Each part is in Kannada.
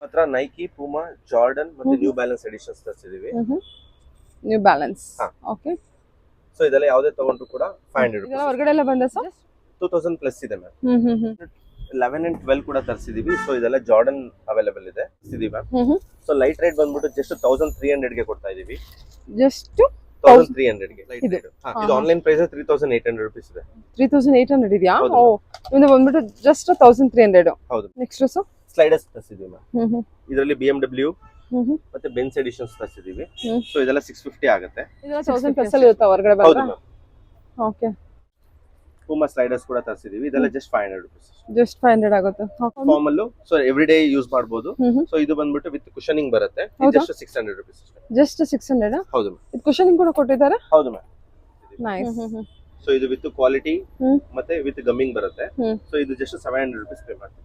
ಹತ್ರ ನೈಕಿ, ಪೂಮಾ, ಜಾರ್ಡನ್ ಮತ್ತೆ ನ್ಯೂ ಬ್ಯಾಲೆನ್ಸ್ ಎಡಿಷನ್ಸ್ ತರಿಸಿದೀವಿ. New Balance. ಹಾ. ಓಕೆ. ಸೊ ಇದೆಲ್ಲ ಯಾವುದೇ ತಗೊಂಡ್ರು ಕೂಡ 500 ಇದೆಲ್ಲ ರೂಪೀಸ್. ಹೊರಗಡೆ ಎಲ್ಲ ಬಂದ ಸರ್? 2000 ಪ್ಲಸ್ ಇದೆ ಮ್ಯಾಮ್. 11 and 12 ಕೂಡ ತರಿಸಿದೀವಿ. ಸೊ ಇದೆಲ್ಲ ಜಾರ್ಡನ್ ಅವೈಲೇಬಲ್ ಇದೆ. ತರಿಸಿದೀವಿ ಮ್ಯಾಮ್. ಸೊ ಲೈಟ್ ರೈಟ್ ಬಂದ್ಬಿಟ್ಟು ಜಸ್ಟ್ 1300 ಗೆ ಕೊಡ್ತಾ ಇದೀವಿ. ಜಸ್ಟ್ 1300 ಗೆ ಲೈಟ್ ಇದು. ರೈಟ್. ಇದು ಆನ್ಲೈನ್ ಪ್ರೈಸ್ 3800 ರೂಪೀಸ್ ಇದೆ. 3800 ಇದೆಯಾ? ಹೌದು. ಓ, ಇದು ಬಂದ್ಬಿಟ್ಟು ಜಸ್ಟ್ 1300. ಹೌದು. Next sir? ಸ್ಲೈಡರ್ಸ್ ತರಿಸಿದೀವಿ ಮ್ಯಾಮ್. ಇದರಲ್ಲಿ BMW ಮತ್ತೆ ಬೆನ್ಸ್ ಎಡಿಷನ್ಸ್ ತರಿಸಿದೀವಿ. ಸೊ ಇದೆಲ್ಲ 650 ಆಗುತ್ತೆ. ಇದೆಲ್ಲ 1000 ಪ್ಲಸ್ ಅಲ್ಲಿ ಇರುತ್ತಾ ಹೊರಗಡೆ ಹೌದು ಬಂದ್ರೆ? ಮ್ಯಾಮ್. ಓಕೆ. ಪೂಮಾ ಸ್ಲೈಡರ್ಸ್ ಕೂಡ ತರಿಸಿದೀವಿ. ಇದೆಲ್ಲ ಜಸ್ಟ್ 500 ರೂಪೀಸ್. ಜಸ್ಟ್ 500 ಆಗುತ್ತೆ. ಫಾರ್ಮ್ ಅಲ್ಲೂ ಸೊ ಎವ್ರಿ ಡೇ ಯೂಸ್ ಮಾಡಬಹುದು. ಸೊ ಇದು ಬಂದ್ಬಿಟ್ಟು ವಿತ್ ಕುಶನಿಂಗ್ ಬರುತ್ತೆ. ಇದು ಹೌದಾ? ಜಸ್ಟ್ 600 ರೂಪೀಸ್ ಅಷ್ಟೇ. ಜಸ್ಟ್ 600. ಹೌದು ಮ್ಯಾಮ್. ಇದು ಕುಶನಿಂಗ್ ಕೂಡ ಕೊಟ್ಟಿದ್ದಾರೆ. ಹೌದು ಮ್ಯಾಮ್. ನೈಸ್. ಸೊ ಇದು ವಿತ್ ಕ್ವಾಲಿಟಿ ಮತ್ತೆ ವಿತ್ ಗಮ್ಮಿಂಗ್ ಬರುತ್ತೆ. ಹ್ಮ್. ಸೊ ಇದು ಜಸ್ಟ್ 700 ರೂಪೀಸ್ ಪೇ ಮಾಡ್ತೀವಿ.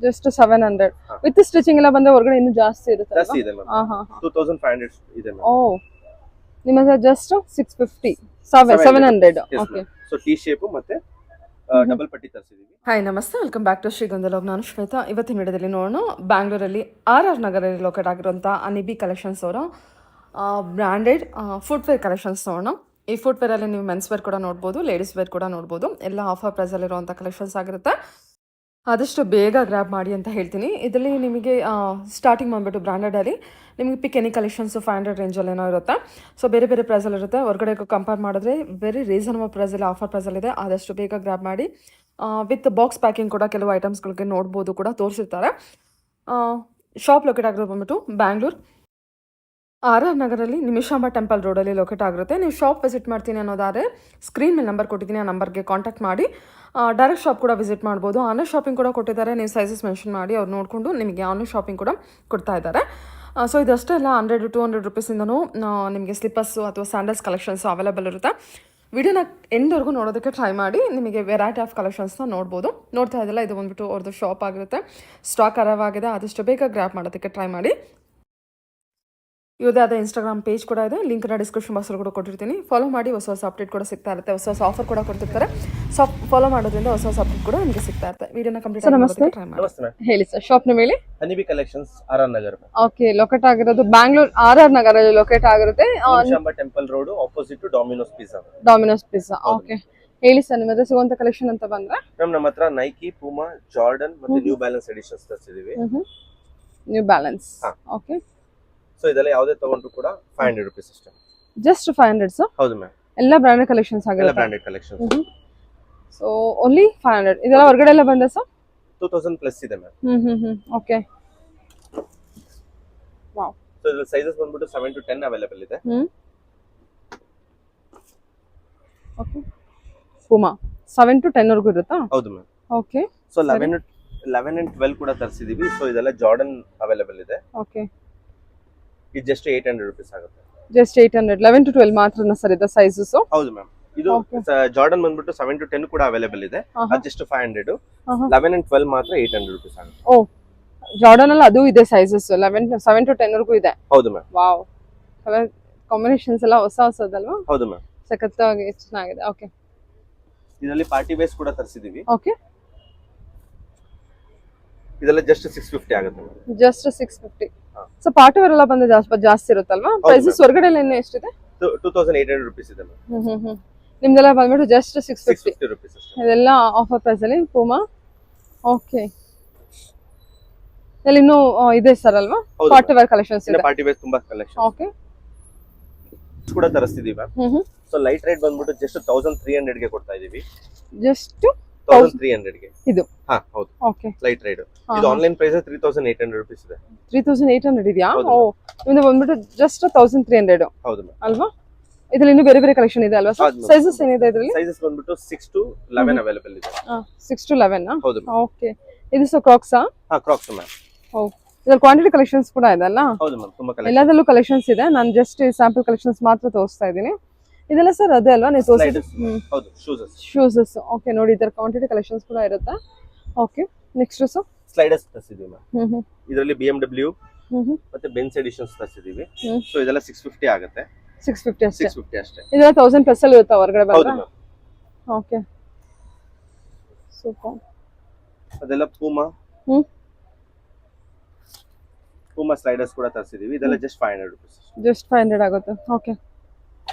ಜಸ್ಟ್ 700 ಹಾ. ವಿತ್ ಸ್ಟಿಚಿಂಗ್ ಎಲ್ಲ ಬಂದ್ರೆ ಹೊರಗಡೆ ಇನ್ನೂ ಜಾಸ್ತಿ ಇರುತ್ತೆ. ಜಾಸ್ತಿ ಇದೆ ಮ್ಯಾಮ್. 2500 ಇದೆ ಓ, ಮ್ಯಾಮ್. ನಿಮ್ಮ ಹತ್ರ just 650 700. Okay. So T shape ಮತ್ತೆ ಡಬಲ್ ಪಟ್ಟಿ ತರಿಸಿದೀವಿ. ಹಾಯ್ ನಮಸ್ತೆ, ವೆಲ್ಕಮ್ ಬ್ಯಾಕ್ ಟು ಶ್ರೀಗಂಧಲೋಗ್. ನಾನು ಶ್ವೇತಾ. ಇವತ್ತಿನ ವಿಡಿಯೋದಲ್ಲಿ ನೋಡೋಣ ಬ್ಯಾಂಗ್ಳೂರಲ್ಲಿ RR ನಗರಲ್ಲಿ ಲೊಕೇಟ್ ಆಗಿರುವಂಥ ಅನಿಬಿ ಕಲೆಕ್ಷನ್ಸ್ ಅವರ ಬ್ರ್ಯಾಂಡೆಡ್ ಫುಟ್ವೇರ್ ಕಲೆಕ್ಷನ್ಸ್ ನೋಡೋಣ. ಈ ಫುಟ್ವೇರಲ್ಲಿ ನೀವು ಮೆನ್ಸ್ ವೇರ್ ಕೂಡ ನೋಡ್ಬೋದು, ಲೇಡೀಸ್ ವೇರ್ ಕೂಡ ನೋಡ್ಬೋದು. ಎಲ್ಲ ಆಫರ್ ಪ್ರೈಸಲ್ಲಿರುವಂಥ ಕಲೆಕ್ಷನ್ಸ್ ಆಗಿರುತ್ತೆ. ಆದಷ್ಟು ಬೇಗ ಗ್ರ್ಯಾಬ್ ಮಾಡಿ ಅಂತ ಹೇಳ್ತೀನಿ. ಇದರಲ್ಲಿ ನಿಮಗೆ ಸ್ಟಾರ್ಟಿಂಗ್ ಬಂದುಬಿಟ್ಟು ಬ್ರ್ಯಾಂಡೆಡಲ್ಲಿ ನಿಮಗೆ ಪಿಕ್ ಎನಿ ಕಲೆಕ್ಷನ್ಸು 500 ರೇಂಜಲ್ಲಿ ಏನೋ ಇರುತ್ತೆ. ಸೊ ಬೇರೆ ಬೇರೆ ಪ್ರೈಸಲ್ಲಿರುತ್ತೆ. ಹೊರಗಡೆ ಕಂಪೇರ್ ಮಾಡಿದ್ರೆ ವೆರಿ ರೀಸನಬಲ್ ಪ್ರೈಸಲ್ಲಿ ಆಫರ್ ಪ್ರೈಸಲ್ಲಿದೆ. ಆದಷ್ಟು ಬೇಗ ಗ್ರ್ಯಾಬ್ ಮಾಡಿ. ವಿತ್ ಬಾಕ್ಸ್ ಪ್ಯಾಕಿಂಗ್ ಕೂಡ ಕೆಲವು ಐಟಮ್ಸ್ಗಳಿಗೆ ನೋಡ್ಬೋದು, ಕೂಡ ತೋರಿಸಿರ್ತಾರೆ. ಶಾಪ್ ಲೊಕೇಟ್ ಆಗಿರೋದು ಬಂದ್ಬಿಟ್ಟು ಬ್ಯಾಂಗ್ಳೂರ್ RR ನಗರಲ್ಲಿ ನಿಮಿಷಾಂಬ ಟೆಂಪಲ್ ರೋಡಲ್ಲಿ ಲೊಕೇಟ್ ಆಗಿರುತ್ತೆ. ನೀವು ಶಾಪ್ ವಿಸಿಟ್ ಮಾಡ್ತೀನಿ ಅನ್ನೋದಾದರೆ ಸ್ಕ್ರೀನ್ ಮೇಲೆ ನಂಬರ್ ಕೊಟ್ಟಿದ್ದೀನಿ, ಆ ನಂಬರ್ಗೆ ಕಾಂಟ್ಯಾಕ್ಟ್ ಮಾಡಿ ಡೈರೆಕ್ಟ್ ಶಾಪ್ ಕೂಡ ವಿಸಿಟ್ ಮಾಡ್ಬೋದು. ಆನ್ಲೈನ್ ಶಾಪಿಂಗ್ ಕೂಡ ಕೊಟ್ಟಿದ್ದಾರೆ. ನೀವು ಸೈಜಸ್ ಮೆನ್ಷನ್ ಮಾಡಿ ಅವ್ರು ನೋಡಿಕೊಂಡು ನಿಮಗೆ ಆನ್ಲೈನ್ ಶಾಪಿಂಗ್ ಕೂಡ ಕೊಡ್ತಾ ಇದ್ದಾರೆ. ಸೊ ಇದಷ್ಟೇ ಅಲ್ಲ, 100-200 ರೂಪೀಸಿಂದನೂ ನಿಮಗೆ ಸ್ಲಿಪ್ಪರ್ಸು ಅಥವಾ ಸ್ಯಾಂಡಲ್ಸ್ ಕಲೆಕ್ಷನ್ಸು ಅವೈಲೇಬಲ್ ಇರುತ್ತೆ. ವಿಡಿಯೋನ ಎಂಡ್ವರೆಗೂ ನೋಡೋದಕ್ಕೆ ಟ್ರೈ ಮಾಡಿ. ನಿಮಗೆ ವೆರೈಟಿ ಆಫ್ ಕಲೆಕ್ಷನ್ಸ್ನ ನೋಡ್ಬೋದು. ನೋಡ್ತಾ ಇದ್ದಲ್ಲ, ಇದು ಬಂದ್ಬಿಟ್ಟು ಅವ್ರದ್ದು ಶಾಪ್ ಆಗಿರುತ್ತೆ. ಸ್ಟಾಕ್ ಅರವಾಗಿದೆ. ಆದಷ್ಟು ಬೇಗ ಗ್ರ್ಯಾಬ್ ಮಾಡೋದಕ್ಕೆ ಟ್ರೈ ಮಾಡಿ. ಇವ್ರದ್ದೇ ಆದ ಇನ್ಸ್ಟಾಗ್ರಾಮ್ ಪೇಜ್ ಕೂಡ ಇದೆ, ಲಿಂಕ್ನ ಡಿಸ್ಕ್ರಿಪ್ಷನ್ ಬಾಕ್ಸಲ್ಲಿ ಕೂಡ ಕೊಟ್ಟಿರ್ತೀನಿ. ಫಾಲೋ ಮಾಡಿ, ಹೊಸ ಹೊಸ ಅಪ್ಡೇಟ್ ಕೂಡ ಸಿಗ್ತಾ ಇರುತ್ತೆ. ಹೊಸ ಹೊಸ ಆಫರ್ ಕೂಡ ಕೊಡ್ತಿರ್ತಾರೆ. ಫಾಲೋ ಮಾಡೋದ್ರಿಂದ ಹೊಸ ಹೊಸ ಅಪ್ಡೇಟ್ ಕೂಡ ನಿಮಗೆ ಸಿಗ್ತಾ ಇರುತ್ತೆ. ವಿಡಿಯೋನ ಕಂಪ್ಲೀಟ್ ನಮಸ್ತೆ. ಟ್ರೈ ಮಾಡಿ. ನಮಸ್ತೆ ಮ್ಯಾಮ್. ಹೇಳಿ ಸರ್, ಶಾಪ್ ನ ಮೇಲೆ. ಅನಿಬಿ collections RR Nagar. Okay, locate ಆಗಿರೋದು ಬ್ಯಾಂಗ್ಳೂರ್ RR ನಗರಲ್ಲಿ ಲೊಕೇಟ್ ಆಗಿರುತ್ತೆ. Nimishamba temple road opposite to Domino's pizza. Domino's pizza. Okay, ಹೇಳಿ ಸರ್, ನಿಮ್ಮ ಹತ್ರ ಸಿಗುವಂತ ಕಲೆಕ್ಷನ್ ಅಂತ ಬಂದ್ರೆ? ಮ್ಯಾಮ್ ನಮ್ಮ ಹತ್ರ ನೈಕಿ, ಪೂಮಾ, ಜಾರ್ಡನ್ ಮತ್ತೆ ನ್ಯೂ ಬ್ಯಾಲೆನ್ಸ್ ಎಡಿಷನ್ಸ್ ತರಿಸಿದೀವಿ. New Balance. ಹಾ. ಓಕೆ. ಸೊ ಇದೆಲ್ಲ ಯಾವುದೇ ತಗೊಂಡ್ರು ಕೂಡ 500 ರೂಪೀಸ್ ಅಷ್ಟೇ. Just 500 sir? ಹೌದು ಮ್ಯಾಮ್. ಎಲ್ಲ ಬ್ರಾಂಡೆಡ್ ಕಲೆಕ್ಷನ್ಸ್ ಎಲ್ಲ ಆಗಿರುತ್ತೆ. Branded collections. So only 500. ಇದೆಲ್ಲ ಹೊರಗಡೆ ಎಲ್ಲ ಬಂದ ಸರ್? 2000 ಪ್ಲಸ್ ಇದೆ ಮ್ಯಾಮ್. ಓಕೆ. ವಾವ್. ಸೊ ಇದರ ಸೈಜಸ್ ಬಂದ್ಬಿಟ್ಟು 7 to 10 ಅವೈಲೇಬಲ್ ಇದೆ. ಓಕೆ. ಪೂಮಾ 7 to 10 ವರೆಗೂ ಇರುತ್ತಾ? ಹೌದು ಮ್ಯಾಮ್. ಓಕೆ. ಸೊ 11 and 12 ಕೂಡ ತರಿಸಿದೀವಿ. ಸೊ ಇದೆಲ್ಲ ಜಾರ್ಡನ್ ಅವೈಲೇಬಲ್ ಇದೆ. ಓಕೆ. ಇದು ಜಸ್ಟ್ 800 ರೂಪೀಸ್ ಆಗುತ್ತೆ. ಜಸ್ಟ್ 800. 11 to 12 ಮಾತ್ರನಾ ಸರ್ ಇದು ಸೈಜಸ್? ಹೌದು ಮ್ಯಾಮ್. ಇದು Okay. ಜಾರ್ಡನ್ ಬಂದ್ಬಿಟ್ಟು 7 to 10 ಕೂಡ ಅವೈಲೇಬಲ್ ಇದೆ. ಅದು ಜಸ್ಟ್ 500. 11 and 12 ಮಾತ್ರ 800 ರೂಪೀಸ್ ಆಗುತ್ತೆ. ಓ, ಜಾರ್ಡನ್ ಅಲ್ಲಿ ಅದು ಇದೆ ಸೈಜಸ್. 7 to 10 ವರೆಗೂ ಇದೆ. ಹೌದು ಮ್ಯಾಮ್. ವಾವ್, ಕಲರ್ ಕಾಂಬಿನೇಷನ್ಸ್ ಎಲ್ಲ ಹೊಸ ಹೊಸದಲ್ವಾ? ಹೌದು ಮ್ಯಾಮ್. ಸಖತ್ತಾಗಿ ಚೆನ್ನಾಗಿದೆ. ಓಕೆ. ಇದರಲ್ಲಿ ಪಾರ್ಟಿ ವೇಸ್ ಕೂಡ ತರಿಸಿದೀವಿ. ಓಕೆ. ಇದೆಲ್ಲ ಜಸ್ಟ್ 650 ಆಗುತ್ತೆ ಮ್ಯಾಮ್. ಜಸ್ಟ್ 650. ಹಾ. ಸೊ ಪಾರ್ಟಿ ವೇರ್ ಎಲ್ಲ ಬಂದ ಜಾಸ್ತಿ ಇರುತ್ತಲ್ವಾ? ಪ್ರೈಸಸ್ ಹೊರಗಡೆ ಎಲ್ಲ ಇನ್ನೂ ಎಷ್ಟಿದೆ? 2800 ರೂಪೀಸ್ ಇದೆ ಮ್ಯಾಮ್. ನಿಮ್ದೆಲ್ಲ ಬಂದ್ಬಿಟ್ಟು ಜಸ್ಟ್ 650. 650 ರೂಪೀಸ್ ಅಷ್ಟೇ. ಇದೆಲ್ಲ ಆಫರ್ ಪ್ರೈಸ್ ಅಲ್ಲಿ ಪೂಮಾ. ಓಕೆ. ಇಲ್ಲಿ ಇನ್ನೂ ಇದೆ ಸರ್ ಅಲ್ವಾ? ಹೌದು ಪಾರ್ಟಿ ವೇರ್ ಕಲೆಕ್ಷನ್ಸ್ ಇದೆ. ಪಾರ್ಟಿ ವೇಸ್ ತುಂಬಾ ಕಲೆಕ್ಷನ್ ಓಕೆ. ಕೂಡ ತರಿಸ್ತಿದೀವಿ ಮ್ಯಾಮ್. ಸೊ ಲೈಟ್ ರೈಟ್ ಬಂದ್ಬಿಟ್ಟು ಜಸ್ಟ್ 1300 ಗೆ ಕೊಡ್ತಾ ಇದೀವಿ. ಜಸ್ಟ್ 1300 ಗೆ ಇದು. ಹಾ ಹೌದು. ಓಕೆ. Light right. ಇದು ಆನ್ಲೈನ್ ಪ್ರೈಸ್ 3800 ರೂಪೀಸ್ ಇದೆ. 3800 ಇದೆಯಾ? ಹೌದು ಓ, ನಿಮ್ದು ಬಂದ್ಬಿಟ್ಟು ಜಸ್ಟ್ 1300 ಹೌದು ಮ್ಯಾಮ್. ಅಲ್ವಾ? ಇದ್ರಲ್ಲಿ ಇನ್ನೂ ಬೇರೆ ಬೇರೆ ಕಲೆಕ್ಷನ್ ಇದೆ ಅಲ್ವಾ ಸರ್? ಹೌದು ma'am. ಸೈಜಸ್ ಏನಿದೆ ಇದರಲ್ಲಿ? ಸೈಜಸ್ ಬಂದ್ಬಿಟ್ಟು 6 to 11 ಅವೈಲೇಬಲ್ ಇದೆ. 6 to 11 ಹೌದು ಮ್ಯಾಮ್. ಓಕೆ. ಇದು ಸೊ ಕ್ರಾಕ್ಸಾ? ಹಾ ಕ್ರಾಕ್ಸ್ ಮ್ಯಾಮ್. ಓ, ಇದ್ರಲ್ಲಿ ಕ್ವಾಂಟಿಟಿ ಕಲೆಕ್ಷನ್ಸ್ ಕೂಡ ಇದೆ ಅಲ್ಲ? ಹೌದು ಮ್ಯಾಮ್, ತುಂಬಾ ಕಲೆಕ್ಷನ್. ಎಲ್ಲದರಲ್ಲೂ ಕಲೆಕ್ಷನ್ಸ್ ಇದೆ. ನಾನು ಜಸ್ಟ್ ಸ್ಯಾಂಪಲ್ ಕಲೆಕ್ಷನ್ಸ್ ಮಾತ್ರ ತೋರಿಸ್ತಾ ಇದ್ದೀನಿ. ಇದೆಲ್ಲ ಸರ್ ಅದೇ ಅಲ್ವಾ ನೀವು ತೋರಿಸಿದ್ದು? ಹೌದು, ಶೂಸಸ್. ಶೂಸಸ್. ಓಕೆ, ನೋಡಿ ಇದರ ಕ್ವಾಂಟಿಟಿ ಕಲೆಕ್ಷನ್ಸ್ ಕೂಡ ಇರುತ್ತೆ. ಓಕೆ. Next sir? ಸ್ಲೈಡರ್ಸ್ ತರಿಸಿದೀವಿ ಮ್ಯಾಮ್. ಹ್ಮ್. ಇದರಲ್ಲಿ BMW ಹ್ಮ್. ಮತ್ತೆ ಬೆನ್ಸ್ ಎಡಿಷನ್ಸ್ ತರಿಸಿದೀವಿ. ಹ್ಮ್. ಸೊ ಇದೆಲ್ಲ 650 ಆಗುತ್ತೆ. 650 ಅಷ್ಟೇ. 650 ಅಷ್ಟೇ. ಇದೆಲ್ಲ 1000 ಪ್ಲಸ್ ಅಲ್ಲಿ ಇರುತ್ತಾ ಹೊರಗಡೆ ಹೌದು ಬಂದ್ರೆ? ಮ್ಯಾಮ್. ಓಕೆ. ಸೂಪರ್. ಅದೆಲ್ಲ ಪೂಮಾ. ಹ್ಮ್. ಪೂಮಾ ಸ್ಲೈಡರ್ಸ್ ಕೂಡ ತರಿಸಿದೀವಿ, ಇದೆಲ್ಲ ಜಸ್ಟ್ 500 ರುಪೀಸ್. ಜಸ್ಟ್ 500 ಆಗುತ್ತೆ. ಓಕೆ.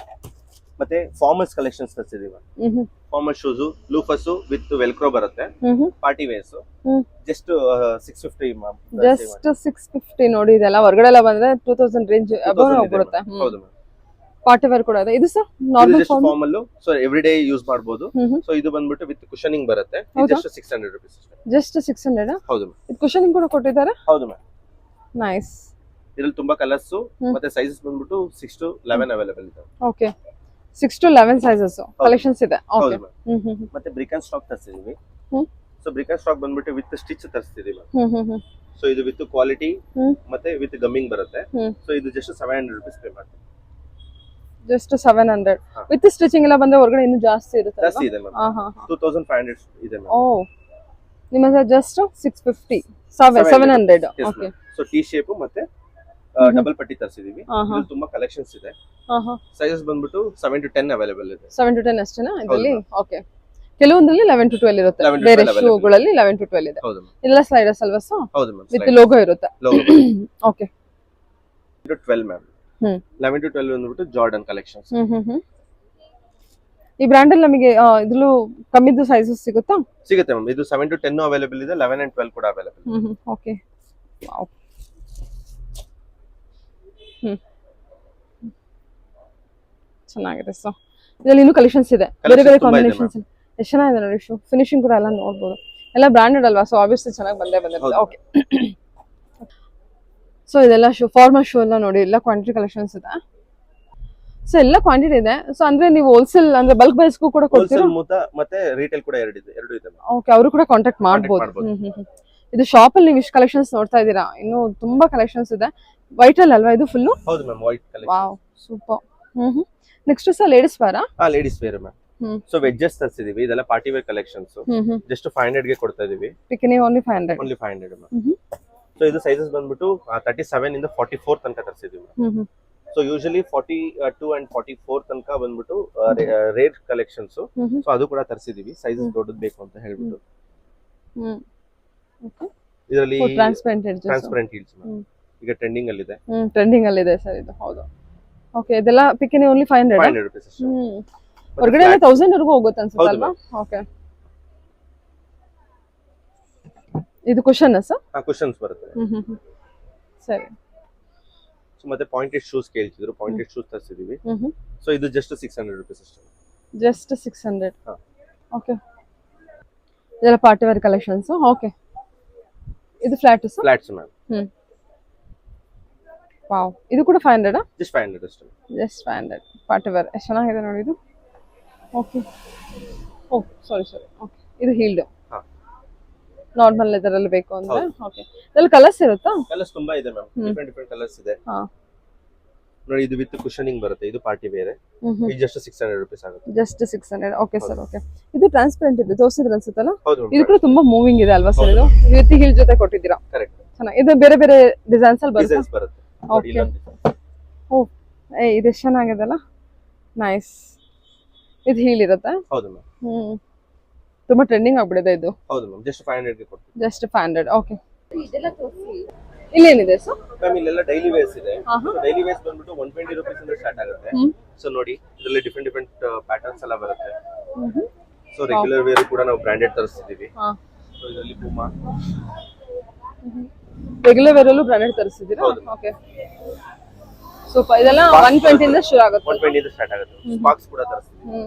ಮತ್ತೆ ಫಾರ್ಮಲ್ಸ್ ಕಲೆಕ್ಷನ್ಸ್ ತರಿಸಿದೀವಿ. Formal shoes loafers with velcro ಬರುತ್ತೆ, party wears, just 650 ma'am. Just 650 ನೋಡಿ. ಇದೆಲ್ಲ ಹೊರಗಡೆ ಎಲ್ಲ ಬಂದ್ರೆ 2000 ರೇಂಜ್ ಅಬೌವ್ ಹೋಗ್ಬಿಡುತ್ತೆ. ಹೌದು ಮ್ಯಾಮ್. ಪಾರ್ಟಿ ವೇರ್ ಕೂಡ ಇದೆ. ಇದು sir normal formal, so every day use ಮಾಡಬಹುದು. ಸೊ ಇದು ಬಂದ್ಬಿಟ್ಟು ವಿತ್ ಕುಶನಿಂಗ್ ಬರುತ್ತೆ, ಇದು ಜಸ್ಟ್ 600 ರುಪೀಸ್. ಜಸ್ಟ್ 600. ಹೌದು ಮ್ಯಾಮ್. ಇದು ಕುಶನಿಂಗ್ ಕೂಡ ಕೊಟ್ಟಿದ್ದಾರೆ. ಹೌದು ಮ್ಯಾಮ್. ನೈಸ್. ಇದರಲ್ಲಿ ತುಂಬಾ ಕಲರ್ಸ್ ಮತ್ತೆ ಸೈಜಸ್ ಬಂದ್ಬಿಟ್ಟು 6 to 11 ಅವೈಲೇಬಲ್ ಇದೆ. ಓಕೆ. 6 to 11 ಸೈಜಸ್ ಕಲೆಕ್ಷನ್ಸ್ ಇದೆ. ಓಕೆ. ಮತ್ತೆ ಬ್ರಿಕ್ ಅಂಡ್ ಸ್ಟಾಕ್ ತರಿಸಿದೀವಿ. ಸೊ ಬ್ರಿಕ್ ಅಂಡ್ ಸ್ಟಾಕ್ ಬಂದ್ಬಿಟ್ಟು ವಿತ್ ಸ್ಟಿಚ್ ತರಿಸಿದೀವಿ. ಸೊ ಇದು ವಿತ್ ಕ್ವಾಲಿಟಿ ಮತ್ತೆ ವಿತ್ ಗಮ್ಮಿಂಗ್ ಬರುತ್ತೆ. ಸೊ ಇದು ಜಸ್ಟ್ 700 ರುಪೀಸ್ ಪೇ ಮಾಡ್ತೀವಿ. ಜಸ್ಟ್ 700 ವಿತ್ ಸ್ಟಿಚಿಂಗ್ ಎಲ್ಲ ಬಂದ್ರೆ ಹೊರಗಡೆ ಇನ್ನೂ ಜಾಸ್ತಿ ಇರುತ್ತೆ. ಜಾಸ್ತಿ ಇದೆ ಮ್ಯಾಮ್. 2500 ಇದೆ ಮ್ಯಾಮ್. ಓ, ನಿಮ್ಮ ಹತ್ರ just 650 700. Okay. So T shape ಮತ್ತೆ ಡಬಲ್ ಪಟ್ಟಿ ತರಿಸಿದೀವಿ. ಇದು ತುಂಬಾ ಕಲೆಕ್ಷನ್ಸ್ ಇದೆ. ಸೈಜಸ್ ಬಂದ್ಬಿಟ್ಟು 7 to 10 ಅವೈಲೇಬಲ್ ಇದೆ. 7 to 10 ಅಷ್ಟೇನಾ ಇದರಲ್ಲಿ? ಓಕೆ. ಕೆಲವೊಂದ್ರಲ್ಲಿ 11 to 12 ಇರುತ್ತೆ. ಬೇರೆ ಶೂಗಳಲ್ಲಿ 11 to 12 ಇದೆ. ಇದೆಲ್ಲ ಸ್ಲೈಡರ್ಸ್ ಅಲ್ವಾ ಸರ್? ಹೌದು ಮ್ಯಾಮ್. ವಿತ್ ಲೋಗೋ ಇರುತ್ತೆ. ಓಕೆ. 12 ಮ್ಯಾಮ್. 11 to 12 ಬಂದ್ಬಿಟ್ಟು ಜಾರ್ಡನ್ ಕಲೆಕ್ಷನ್ಸ್. ಈ ಬ್ರ್ಯಾಂಡ್ ಅಲ್ಲಿ ನಮಗೆ ಇದ್ರಲ್ಲೂ ಕಮ್ಮಿದ್ದು ಸೈಜಸ್ ಸಿಗುತ್ತಾ? ಸಿಗುತ್ತೆ ಮ್ಯಾಮ್. ಇದು 7 to 10 ಅವೈಲೇಬಲ್ ಇದೆ, 11 and 12 ಕೂಡ ಅವೈಲೇಬಲ್ ಇದೆ. ಓಕೆ. ವಾವ್. ಚೆನ್ನಾಗಿದೆ ಸರ್. ಇದರಲ್ಲಿ ಇನ್ನೂ ಕಲೆಕ್ಷನ್ಸ್ ಇದೆ, ಬೇರೆ ಬೇರೆ ಕಾಂಬಿನೇಷನ್ಸ್. ಎಷ್ಟು ಚೆನ್ನಾಗಿದೆ ನೋಡಿ. ಶೂ ಫಿನಿಶಿಂಗ್ ಕೂಡ ಎಲ್ಲ ನೋಡ್ಬೋದು. ಎಲ್ಲ ಬ್ರಾಂಡೆಡ್ ಅಲ್ವಾ, ಸೊ ಆಬ್ವಿಯಸ್ಲಿ ಚೆನ್ನಾಗಿ ಬಂದಿರುತ್ತೆ. ಓಕೆ. ಸೊ ಇದೆಲ್ಲ ಶೂ, ಫಾರ್ಮಲ್ ಶೂ ಎಲ್ಲ ನೋಡಿ, ಎಲ್ಲ ಕ್ವಾಂಟಿಟಿ ಕಲೆಕ್ಷನ್ಸ್ ಇದೆ. ಸೊ ಎಲ್ಲ ಕ್ವಾಂಟಿಟಿ ಇದೆ. ಸೊ ಅಂದ್ರೆ ನೀವು ಹೋಲ್ಸೇಲ್ ಅಂದ್ರೆ ಬಲ್ಕ್ ಪ್ರೈಸ್ಗೂ ಕೂಡ ಕೊಡ್ತೀರಾ? ಮತ್ತೆ ರಿಟೇಲ್ ಕೂಡ ಎರಡು ಇದೆ. ಓಕೆ, ಅವರು ಕೂಡ ಕಾಂಟ್ಯಾಕ್ಟ್ ಮಾಡಬಹುದು. ಇದು ಶಾಪ್ ಅಲ್ಲಿ ನೀವು ಇಷ್ಟು ಕಲೆಕ್ಷನ್ಸ್ ನೋಡ್ತಾ ಇದ್ದೀರಾ, ಇನ್ನು ತುಂಬಾ ಕಲೆಕ್ಷನ್ಸ್ ಇದೆ. ವೈಟ್ ಅಲ್ಲಿ ಅಲ್ವಾ ಇದು ಫುಲ್? ಹೌದು ma'am, white collection. Wow, super. Next sir ladies wear? Ladies wear ma'am. So wedges ತರಿಸಿದೀವಿ, ಇದೆಲ್ಲ ಪಾರ್ಟಿ ವೇರ್ ಕಲೆಕ್ಷನ್ಸ್. ಜಸ್ಟ್ 500 ಗೆ ಕೊಡ್ತಾ ಇದೀವಿ. ಪಿಕನಿ ಓನ್ಲಿ 500. Only 500 ma'am. ಸೊ ಇದು ಸೈಜಸ್ ಬಂದ್ಬಿಟ್ಟು 37 ಇಂದ 44 ತನಕ ತರಿಸಿದೀವಿ. ಸೊ ಯೂಶಲಿ 42 and 44 ತನಕ ಬಂದ್ಬಿಟ್ಟು ರೇರ್ ಕಲೆಕ್ಷನ್ಸ್. ಸೊ ಅದು ಕೂಡ ತರಿಸಿದೀವಿ, ಸೈಜಸ್ ದೊಡ್ಡದು ಬೇಕು ಅಂತ ಹೇಳ್ಬಿಟ್ಟು. ಇದರಲ್ಲಿ ಟ್ರಾನ್ಸ್ಪರೆಂಟ್ ಹೀಲ್ಸ್ ಈಗ ಟ್ರೆಂಡಿಂಗ್ ಅಲ್ಲಿ ಇದೆ. ಟ್ರೆಂಡಿಂಗ್ ಅಲ್ಲಿ ಇದೆ ಸರ್ ಇದು. ಹೌದು. ಓಕೆ. ಇದೆಲ್ಲ ಪಿಕನಿ ಓನ್ಲಿ 500 ರುಪೀಸ್. ಹೊರಗಡೆ 1000 ವರೆಗೂ ಹೋಗುತ್ತೆ ಅನ್ಸುತ್ತೆ ಅಲ್ವಾ? ಓಕೆ. ಇದು ಕುಶನ್ ಸರ್? ಕುಶನ್ಸ್ ಬರುತ್ತೆ. ಸರಿ. ಸೊ ಮತ್ತೆ ಪಾಯಿಂಟೆಡ್ ಶೂಸ್ ಕೇಳ್ತಿದ್ರು, ಪಾಯಿಂಟೆಡ್ ಶೂಸ್ ತರಿಸಿದೀವಿ. ಸೊ ಇದು ಜಸ್ಟ್ 600 ರುಪೀಸ್ ಅಷ್ಟೇ. ಜಸ್ಟ್ 600. ಓಕೆ. ಇದೆಲ್ಲ ಪಾರ್ಟಿ ವೇರ್ ಕಲೆಕ್ಷನ್ಸ್. ಓಕೆ. ಇದು ಫ್ಲಾಟ್ಸ್ ಮ್ಯಾಮ್. ವಾವ್. ಇದು ಕೂಡ 500? ಜಸ್ಟ್ 500 ಅಷ್ಟೇ. Just 500 party wear. ಎಷ್ಟು ಚೆನ್ನಾಗಿದೆ ನೋಡಿ ಇದು. ಓಕೆ. Oh sorry. ಓಕೆ. ಇದು ಹೀಲ್ಡ್ ನಾರ್ಮಲ್ ಲೆದರ್ ಅಲ್ಲಿ ಬೇಕು ಅಂದ್ರೆ. ಓಕೆ. ಇದರಲ್ಲಿ ಕಲರ್ಸ್ ಇರುತ್ತಾ? ಕಲರ್ಸ್ ತುಂಬಾ ಇದೆ ಮ್ಯಾಮ್, ಡಿಫರೆಂಟ್ ಕಲರ್ಸ್ ಇದೆ. ನೋಡಿ ಇದು ವಿತ್ ಕುಶನಿಂಗ್ ಬರುತ್ತೆ, ಇದು ಪಾರ್ಟಿ ವೇರ್. ಇದು ಜಸ್ಟ್ 600 ರುಪೀಸ್ ಆಗುತ್ತೆ. ಜಸ್ಟ್ 600. Okay sir. ಓಕೆ. ಇದು ಟ್ರಾನ್ಸ್ಪರೆಂಟ್ ಇದೆ, ತೋರಿಸಿದ್ರೆ ಅನ್ಸುತ್ತಲ್ಲ? ಹೌದು. ಇದು ಕೂಡ ತುಂಬಾ ಮೂವಿಂಗ್ ಇದೆ ಅಲ್ವಾ ಸರ್? ಇದು ವಿತ್ ಹೀಲ್ ಜೊತೆ ಕೊಟ್ಟಿದ್ದೀರಾ. ಕರೆಕ್ಟ್. ಚೆನ್ನಾಗಿ. ಇದು ಬೇರೆ ಬೇರೆ ಡಿಸೈನ್ಸ್ ಅಲ್ಲಿ ಬರುತ್ತೆ. ಓಕೆ. ಓ, ಇದು ಎಷ್ಟು ಚೆನ್ನಾಗಿದೆ ಅಲ್ಲ. ನೈಸ್. ಇದು ಹೀಲ್ ಇರುತ್ತೆ? ಹೌದು ಮ್ಯಾಮ್. ತುಂಬಾ ಟ್ರೆಂಡಿಂಗ್ ಆಗ್ಬಿಡಿದೆ ಇದು. ಹೌದು ಮ್ಯಾಮ್. ಜಸ್ಟ್ 500 ಗೆ ಕೊಡ್ತೀವಿ. ಜಸ್ಟ್ 500. ಓಕೆ. ಇಲ್ಲೇನಿದೆ ಸರ್? ಮ್ಯಾಮ್ ಇಲ್ಲೆಲ್ಲ ಡೈಲಿ ವೇರ್ಸ್ ಇದೆ. ಡೈಲಿ ವೇರ್ಸ್ ಬಂದ್ಬಿಟ್ಟು 120 ರುಪೀಸ್ ಇಂದ ಸ್ಟಾರ್ಟ್ ಆಗುತ್ತೆ. ಸೊ ನೋಡಿ ಇದರಲ್ಲಿ ಡಿಫರೆಂಟ್ ಪ್ಯಾಟರ್ನ್ಸ್ ಎಲ್ಲ ಬರುತ್ತೆ. ಸೊ ರೆಗ್ಯುಲರ್ ವೇರ್ ಕೂಡ ನಾವು ಬ್ರಾಂಡೆಡ್ ತರಿಸ್ತಿದೀವಿ. ಸೊ ಇದರಲ್ಲಿ ಪೂಮಾ ರೆಗ್ಯುಲರ್ ವೇರ್ ಅಲ್ಲೂ ಬ್ರಾಂಡೆಡ್ ತರಿಸ್ತಿದ್ದೀರಾ? ಓಕೆ. ಸೂಪರ್. ಇದೆಲ್ಲ 120 ಇಂದ ಶುರು ಆಗುತ್ತೆ. 120 ಇಂದ ಸ್ಟಾರ್ಟ್ ಆಗುತ್ತೆ. ಸ್ಪಾರ್ಕ್ಸ್ ಕೂಡ ತರಿಸ್ತಿದೀವಿ.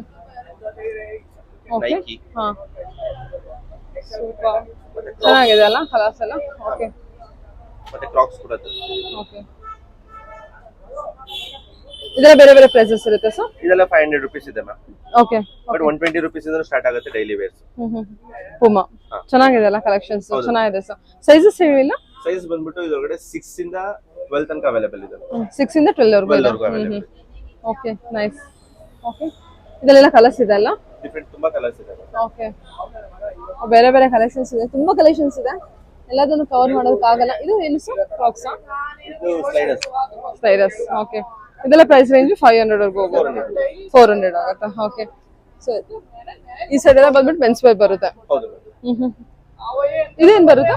ಓಕೆ. ನೈಕಿ. ಸೂಪರ್. ಚೆನ್ನಾಗಿದೆ ಅಲ್ಲ ಕಲರ್ಸ್ ಎಲ್ಲ. ಓಕೆ. ಮತ್ತೆ ಕ್ರಾಕ್ಸ್ ಕೂಡ ತರಿಸ್ತಿದೀವಿ. ಓಕೆ. ಇದೆಲ್ಲ ಬೇರೆ ಬೇರೆ ಪ್ರೈಸಸ್ ಇರುತ್ತೆ ಸರ್? ಇದೆಲ್ಲ 500 ರುಪೀಸ್ ಇದೆ ಮ್ಯಾಮ್. ಓಕೆ. ಬಟ್ 120 ರುಪೀಸ್ ಇಂದ ಸ್ಟಾರ್ಟ್ ಆಗುತ್ತೆ ಡೈಲಿ ವೇರ್ಸ್. ಪೂಮಾ ಚೆನ್ನಾಗಿದೆ ಅಲ್ಲ ಕಲೆಕ್ಷನ್ಸ್? ಚೆನ್ನಾಗಿದೆ ಸರ್. ಸೈಜಸ್ ಹೇಳಿಲ್ಲ? ಸೈಜ್ ಬಂದ್ಬಿಟ್ಟು ಇದೊಳಗಡೆ 6 ಇಂದ 12 ತನಕ ಅವೈಲೇಬಲ್ ಇದೆ. 6 ಇಂದ 12 ವರೆಗೂ ಇದೆ. ಓಕೆ. ನೈಸ್. ಓಕೆ. ಇದೆಲ್ಲ ಕಲರ್ಸ್ ಇದೆ ಅಲ್ಲ? ಡಿಫರೆಂಟ್ ತುಂಬಾ ಕಲರ್ಸ್ ಇದೆ. ಓಕೆ. ಬೇರೆ ಬೇರೆ ಕಲೆಕ್ಷನ್ಸ್ ಇದೆ, ತುಂಬಾ ಕಲೆಕ್ಷನ್ಸ್ ಇದೆ. ಎಲ್ಲದನ್ನು ಕವರ್ ಮಾಡೋದಕ್ಕಾಗಲ್ಲ. ಇದು ಏನು ಸರ್? ಕ್ರಾಕ್ಸ್? ಇದು ಸ್ಲೈಡರ್ಸ್. ಓಕೆ. ಇದೆಲ್ಲ ಪ್ರೈಸ್ ರೇಂಜ್ 500 ವರೆಗೂ ಹೋಗುತ್ತೆ. 400 ಆಗುತ್ತೆ. ಓಕೆ. ಸೊ ಈ ಸೈಡ್ ಎಲ್ಲ ಬಂದ್ಬಿಟ್ಟು ಮೆನ್ಸ್ ವೇರ್ ಬರುತ್ತೆ. ಹೌದು. ಇದೇನ್ ಬರುತ್ತೆ?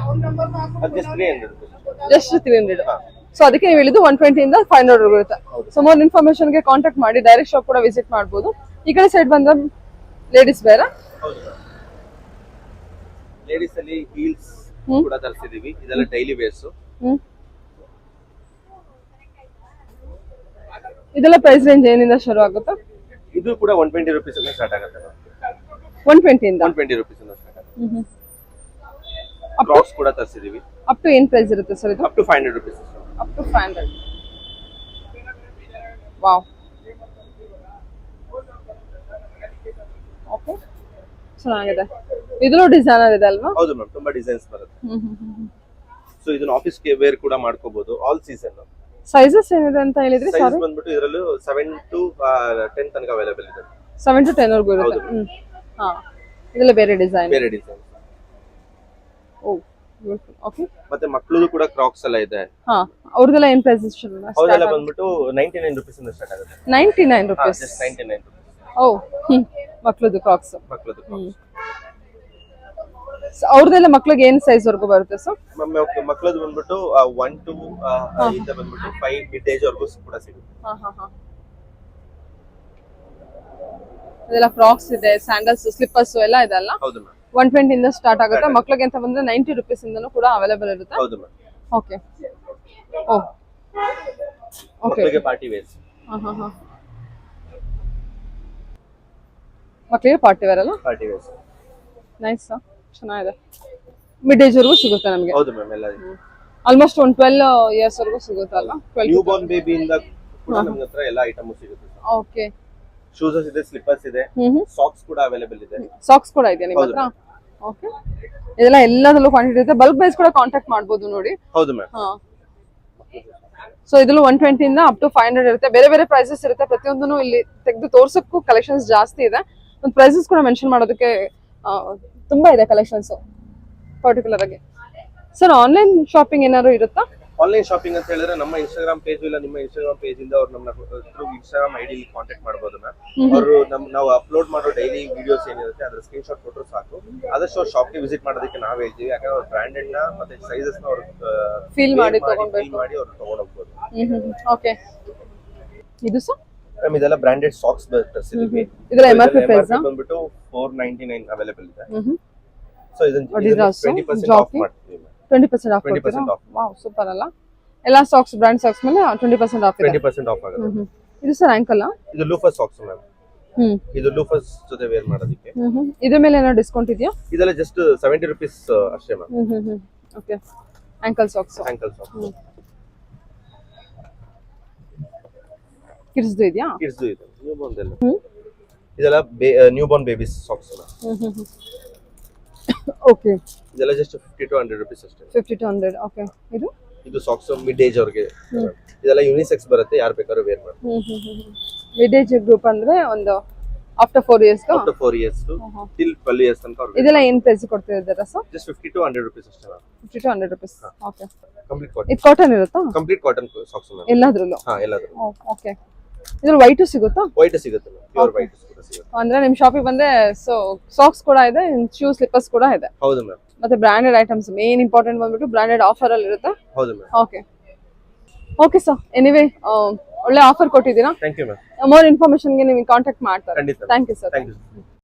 ಅದು ಜಸ್ಟ್ 300 ರುಪೀಸ್. ಜಸ್ಟ್ 300. ಹಾ. ಸೊ ಅದಕ್ಕೆ ನೀವು ಹೇಳಿದ್ದು 120 ಇಂದ 500 ವರೆಗೂ ಇರುತ್ತೆ. ಸೊ ಮೋರ್ ಇನ್ಫಾರ್ಮೇಶನ್ ಗೆ ಕಾಂಟ್ಯಾಕ್ಟ್ ಮಾಡಿ ಡೈರೆಕ್ಟ್ ಶಾಪ್ ಕೂಡ ವಿಸಿಟ್ ಮಾಡಬಹುದು. ಈ ಕಡೆ ಸೈಡ್ ಬಂದ ಲೇಡೀಸ್ ಬೇರೆ ಹೌದು ಲೇಡೀಸ್ ಅಲ್ಲಿ ಹೀಲ್ಸ್ ಕೂಡ ತರಿಸಿದೀವಿ. ಇದೆಲ್ಲ ಡೈಲಿ ವೇರ್ಸ್. ಇದೆಲ್ಲ ಪ್ರೈಸ್ ರೇಂಜ್ ಏನಿಂದ ಶುರು ಆಗುತ್ತೆ? ಇದು ಕೂಡ 120 rupees ಇಂದ ಸ್ಟಾರ್ಟ್ ಆಗುತ್ತೆ. 120 ಇಂದ 120 rupees ಇಂದ ಸ್ಟಾರ್ಟ್ ಆಗುತ್ತೆ. ಕ್ರಾಕ್ಸ್ ಕೂಡ ತರಿಸಿದೀವಿ. ಅಪ್ ಟು ಏನ್ ಪ್ರೈಸ್ ಇರುತ್ತೆ ಸರ್ ಇದು? Up to 500 rupees. Up to 500. Wow. Okay, ಚೆನ್ನಾಗಿದೆ. ಇದರಲ್ಲೂ ಡಿಸೈನರ್ ಇದೆ ಅಲ್ವಾ? ಹೌದು ಮ್ಯಾಮ್, ತುಂಬಾ ಡಿಸೈನ್ಸ್ ಬರುತ್ತೆ. ಸೊ ಇದನ್ನ ಆಫೀಸ್ ಗೆ ವೇರ್ ಕೂಡ ಮಾಡ್ಕೋಬಹುದು. All season. ಸೈಜಸ್ ಏನಿದೆ ಅಂತ ಹೇಳಿದ್ರಿ? ಸೈಜ್ ಸಾರಿ, ಬಂದ್ಬಿಟ್ಟು ಇದರಲ್ಲೂ 7 to 10 ತನಕ ಅವೈಲೇಬಲ್ ಇದೆ. 7 to 10 ವರೆಗೂ ಇರುತ್ತೆ. ಹಾ, ಇದೆಲ್ಲ ಬೇರೆ ಡಿಸೈನ್. ಬೇರೆ ಡಿಸೈನ್. ಓ, ಬ್ಯೂಟಿಫುಲ್. ಓಕೆ. ಮತ್ತೆ ಮಕ್ಕಳದು ಕೂಡ ಕ್ರಾಕ್ಸ್ ಎಲ್ಲ ಇದೆ. ಹಾ, ಅವ್ರದೆಲ್ಲ ಏನ್ ಪ್ರೈಸಸ್? ಹೌದೆಲ್ಲ ಬಂದ್ಬಿಟ್ಟು 99 rupees ಇಂದ ಸ್ಟಾರ್ಟ್ ಆಗುತ್ತೆ. 99 rupees. Just 99 rupees. ಓ, ಮಕ್ಕಳದು ಕ್ರಾಕ್ಸ್. ಮಕ್ಕಳದು ಅವ್ರದೆಲ್ಲ ಮಕ್ಳಿಗೆ ಏನ್ ಸೈಜ್ ವರ್ಗು ಬರುತ್ತೆ ಸರ್? ಮಕ್ಕಳದು ಬಂದ್ಬಿಟ್ಟು 1 to ಇಂದ ಬಂದ್ಬಿಟ್ಟು 5 ಮಿಡ್ ಏಜ್ ವರ್ಗು ಕೂಡ ಸಿಗುತ್ತೆ. ಇದೆಲ್ಲ ಫ್ರಾಕ್ಸ್ ಇದೆ, ಸ್ಯಾಂಡಲ್ಸ್, ಸ್ಲಿಪ್ಪರ್ಸ್ ಎಲ್ಲ ಇದೆ ಅಲ್ಲ? ಹೌದು ಮ್ಯಾಮ್. 120 ಇಂದ ಸ್ಟಾರ್ಟ್ ಆಗುತ್ತೆ. ಮಕ್ಳಿಗೆ ಅಂತ ಬಂದ್ರೆ 90 rupees ಇಂದನೂ ಕೂಡ ಅವೈಲೇಬಲ್ ಇರುತ್ತೆ. ಹೌದು ಮ್ಯಾಮ್. ಓಕೆ. ಓ, ಓಕೆ. ಮಕ್ಕಳಿಗೆ ಪಾರ್ಟಿ ವೇರ್ಸ್. ಮಕ್ಳಿಗೆ ಪಾರ್ಟಿ ವೇರ್ ಅಲ್ಲ? Party wares. ನೈಸ್, ಚೆನ್ನಾಗಿದೆ. ಮಿಡ್ ಏಜ್ ವರ್ಗೂ ಸಿಗುತ್ತೆ ನಮಗೆ. ಹೌದು ಮ್ಯಾಮ್, ಎಲ್ಲ ಆಲ್ಮೋಸ್ಟ್ ಒಂದು 12 ಇಯರ್ಸ್ ವರ್ಗೂ ಸಿಗುತ್ತಲ್ಲ? ನ್ಯೂ ಬಾರ್ನ್ ಬೇಬಿ ಇಂದ ಕೂಡ ನಮ್ಮ ಹತ್ರ ಎಲ್ಲ ಐಟಮ್ ಸಿಗುತ್ತೆ. ಓಕೆ. ಶೂಸಸ್ ಇದೆ, ಸ್ಲಿಪ್ಪರ್ಸ್ ಇದೆ, ಸಾಕ್ಸ್ ಕೂಡ ಅವೈಲೇಬಲ್ ಇದೆ. ಸಾಕ್ಸ್ ಕೂಡ ಇದೆಯಾ ನಿಮ್ಮ ಹತ್ರ? ಓಕೆ. ಇದೆಲ್ಲ ಎಲ್ಲದರಲ್ಲೂ ಕ್ವಾಂಟಿಟಿ ಇದೆ. ಬಲ್ಕ್ ಪ್ರೈಸ್ ಕೂಡ ಕಾಂಟ್ಯಾಕ್ಟ್ ಮಾಡಬಹುದು ನೋಡಿ. ಹೌದು ಮ್ಯಾಮ್. ಹಾ. ಸೊ ಇದರಲ್ಲೂ 120 ಇಂದ ಅಪ್ ಟು 500 ಇರುತ್ತೆ. ಬೇರೆ ಬೇರೆ ಪ್ರೈಸಸ್ ಇರುತ್ತೆ. ಪ್ರತಿಯೊಂದನ್ನು ಇಲ್ಲಿ ತೆಗೆದು ತೋರ್ಸಕ್ಕೂ ಕಲೆಕ್ಷನ್ಸ್ ಜಾಸ್ತಿ ಇದೆ. ಒಂದು ಪ್ರೈಸಸ್ ಕೂಡ ಮೆನ್ಷನ್ ಮಾಡೋದಕ್ಕೆ ತುಂಬಾ ಇದೆ ಕಲೆಕ್ಷನ್ಸ್ ಪರ್ಟಿಕ್ಯುಲರ್ ಆಗಿ. ಸರ್, ಆನ್ಲೈನ್ ಶಾಪಿಂಗ್ ಏನಾದ್ರು ಇರುತ್ತಾ? ಆನ್ಲೈನ್ ಶಾಪಿಂಗ್ ಅಂತ ಹೇಳಿದ್ರೆ ನಮ್ಮ ಇನ್ಸ್ಟಾಗ್ರಾಮ್ ಪೇಜ್ ಇಲ್ಲ, ನಿಮ್ಮ ಇನ್ಸ್ಟಾಗ್ರಾಮ್ ಪೇಜ್ ಇಂದ ಅವ್ರು ನಮ್ಮ ಥ್ರೂ ಇನ್ಸ್ಟಾಗ್ರಾಮ್ ಐಡಿ ಕಾಂಟ್ಯಾಕ್ಟ್ ಮಾಡಬಹುದು ಮ್ಯಾಮ್. ಅವರು ನಾವು ಅಪ್ಲೋಡ್ ಮಾಡೋ ಡೈಲಿ ವಿಡಿಯೋಸ್ ಏನಿರುತ್ತೆ ಅದ್ರ ಸ್ಕ್ರೀನ್ ಶಾಟ್ ಕೊಟ್ಟರು ಸಾಕು. ಆದಷ್ಟು ಅವ್ರ ಶಾಪ್ಗೆ ವಿಸಿಟ್ ಮಾಡೋದಕ್ಕೆ ನಾವೇ ಹೇಳ್ತೀವಿ. ಯಾಕಂದ್ರೆ ಅವ್ರ ಬ್ರಾಂಡೆಡ್ ನ ಮತ್ತೆ ಸೈಜಸ್ ನ ಅವರು ಫೀಲ್ ಮಾಡಿ ಮಾಡಿ ಅವ್ರು ತಗೊಂಡೋಗ್ಬೋದು. ಓಕೆ. ಇದು ಸರ್ ಮ್ಯಾಮ್, ಇದೆಲ್ಲ ಬ್ರಾಂಡೆಡ್ ಸಾಕ್ಸ್ ತರಿಸಿದ್ವಿ. ಇದರ MRP ಪ್ರೈಸ್ ಬಂದ್ಬಿಟ್ಟು 499 ಅವೈಲೇಬಲ್ ಇದೆ. ಸೊ ಇದನ್ನ 20% ಆಫ್ ಮಾಡ್ತೀವಿ. 20% ಆಫ್ ಕೊಡ್ತೀರಾ? ವಾವ್, ಸೂಪರ್ ಅಲ್ಲ? ಎಲ್ಲಾ ಸಾಕ್ಸ್ ಬ್ರಾಂಡ್ ಸಾಕ್ಸ್ ಮೇಲೆ 20% ಆಫ್ ಇದೆ. 20% ಆಫ್ ಆಗುತ್ತೆ. ಇದು ಸರ್ ಆಂಕಲ್? ಇದು ಲೂಫರ್ ಸಾಕ್ಸ್ ಮ್ಯಾಮ್. ಇದು ಲೂಫರ್ಸ್ ಜೊತೆ ವೇರ್ ಮಾಡೋದಕ್ಕೆ. ಇದ್ರ ಮೇಲೆ ಏನೋ ಡಿಸ್ಕೌಂಟ್ ಇದೆಯಾ? ಇದೆಲ್ಲ ಜಸ್ಟ್ 70 rupees ಅಷ್ಟೇ ma'am. Okay. Ankle socks. Ankle socks. ಕಿಡ್ಸ್ದು ಇದೆಯಾ? ಕಿಡ್ಸ್ದು ಇದೆ. ನ್ಯೂ ಬಾರ್ನ್ ಇದೆಲ್ಲ newborn babies socks ma'am. Okay. ಇದೆಲ್ಲ ಜಸ್ಟ್ 50 to 100 rupees ಅಷ್ಟೇ. 50 to 100. ಓಕೆ. ಇದು ಸಾಕ್ಸ್ ಮಿಡ್ ಏಜ್ ಅವ್ರಿಗೆ. ಇದೆಲ್ಲ ಯೂನಿಸೆಕ್ಸ್ ಬರುತ್ತೆ, ಯಾರು ಬೇಕಾದ್ರೂ ವೇರ್ ಮಾಡ್ತಾರೆ. ಮಿಡ್ ಏಜ್ ಗ್ರೂಪ್ ಅಂದ್ರೆ ಒಂದು after 4 years after 4 years till 12 years ತನಕ ಅವ್ರಿಗೆ. ಇದೆಲ್ಲ ಏನು ಪ್ರೈಸ್ ಕೊಡ್ತಿದ್ದೀರಾ ಸರ್? ಜಸ್ಟ್ 50 to 100 rupees ಅಷ್ಟೇ ma'am. 50 to 100 rupees. Okay. Complete cotton. ಇದು ಕಾಟನ್ ಇರುತ್ತಾ? Complete cotton socks ma'am. ಎಲ್ಲಾದ್ರಲ್ಲೂ? ಹಾ, ಎಲ್ಲಾದ್ರಲ್ಲೂ. ಓಕೆ. ಇದ್ರಲ್ಲಿ ವೈಟ್ ಸಿಗುತ್ತಾ? ವೈಟ್ ಸಿಗುತ್ತೆ ಮ್ಯಾಮ್, ಪ್ಯೂರ್ ವೈಟ್ ಕೂಡ ಸಿಗುತ್ತೆ. ಅಂದ್ರೆ ನಿಮ್ ಶಾಪಿಗೆ ಬಂದ್ರೆ ಸೊ ಸಾಕ್ಸ್ ಕೂಡ ಇದೆ, ಶೂ ಸ್ಲಿಪ್ಪರ್ಸ್ ಕೂಡ ಇದೆ. ಹೌದು ಮ್ಯಾಮ್. ಮತ್ತೆ ಬ್ರಾಂಡೆಡ್ ಐಟಮ್ಸ್ ಮೇನ್ ಇಂಪಾರ್ಟೆಂಟ್ ಬಂದ್ಬಿಟ್ಟು ಬ್ರಾಂಡೆಡ್ ಆಫರ್ ಅಲ್ಲಿ ಇರುತ್ತೆ. ಹೌದು ma'am. Okay. Okay sir, anyway ಒಳ್ಳೆ ಆಫರ್ ಕೊಟ್ಟಿದ್ದೀರಾ. Thank you ma'am. More information ಗೆ ನಿಮಗೆ ಕಾಂಟ್ಯಾಕ್ಟ್ ಮಾಡ್ತಾರೆ. ಖಂಡಿತ. Thank you sir. Thank you.